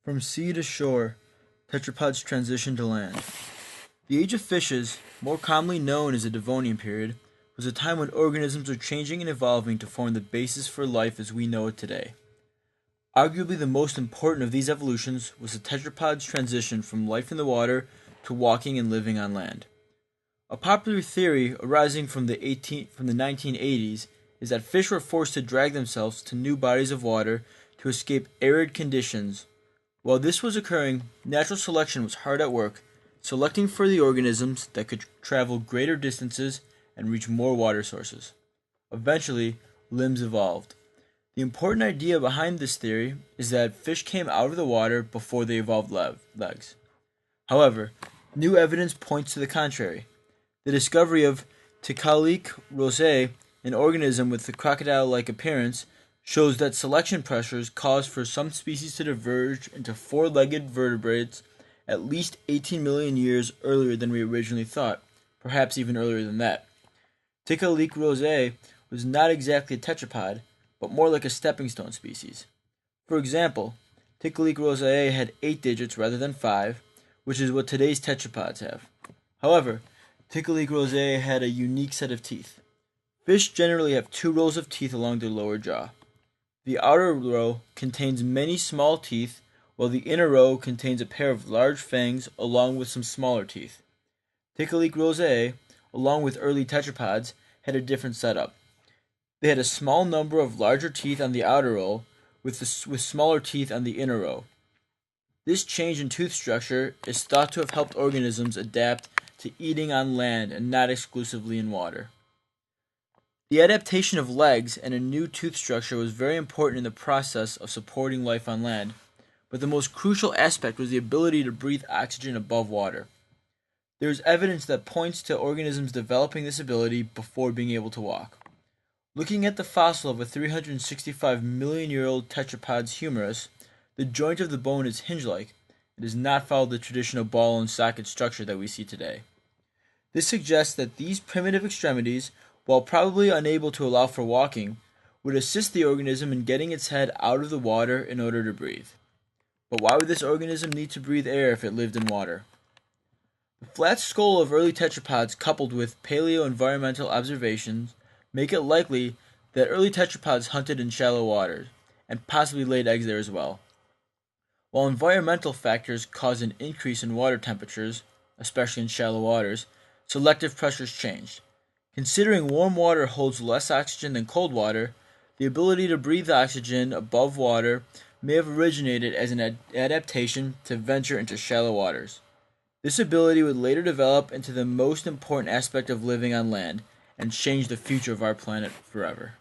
From sea to shore, tetrapods transitioned to land. The age of fishes, more commonly known as the Devonian period, was a time when organisms were changing and evolving to form the basis for life as we know it today. Arguably the most important of these evolutions was the tetrapod's transition from life in the water to walking and living on land. A popular theory arising from the 1980s is that fish were forced to drag themselves to new bodies of water to escape arid conditions. While this was occurring, natural selection was hard at work, selecting for the organisms that could travel greater distances and reach more water sources. Eventually, limbs evolved. The important idea behind this theory is that fish came out of the water before they evolved legs. However, new evidence points to the contrary. The discovery of Tiktaalik rosae, an organism with a crocodile-like appearance, shows that selection pressures caused for some species to diverge into four-legged vertebrates at least 18 million years earlier than we originally thought, perhaps even earlier than that. Tiktaalik rosae was not exactly a tetrapod, but more like a stepping stone species. For example, Tiktaalik rosae had 8 digits rather than 5, which is what today's tetrapods have. However, Tiktaalik rosae had a unique set of teeth. Fish generally have 2 rows of teeth along their lower jaw. The outer row contains many small teeth, while the inner row contains a pair of large fangs along with some smaller teeth. Tiktaalik rosae, along with early tetrapods, had a different setup. They had a small number of larger teeth on the outer row, with smaller teeth on the inner row. This change in tooth structure is thought to have helped organisms adapt to eating on land and not exclusively in water. The adaptation of legs and a new tooth structure was very important in the process of supporting life on land, but the most crucial aspect was the ability to breathe oxygen above water. There is evidence that points to organisms developing this ability before being able to walk. Looking at the fossil of a 365 million year old tetrapod's humerus, the joint of the bone is hinge-like. It does not follow the traditional ball and socket structure that we see today. This suggests that these primitive extremities, while probably unable to allow for walking, would assist the organism in getting its head out of the water in order to breathe. But why would this organism need to breathe air if it lived in water? The flat skull of early tetrapods coupled with paleo-environmental observations make it likely that early tetrapods hunted in shallow waters, and possibly laid eggs there as well. While environmental factors cause an increase in water temperatures, especially in shallow waters, selective pressures changed. Considering warm water holds less oxygen than cold water, the ability to breathe oxygen above water may have originated as an adaptation to venture into shallow waters. This ability would later develop into the most important aspect of living on land and change the future of our planet forever.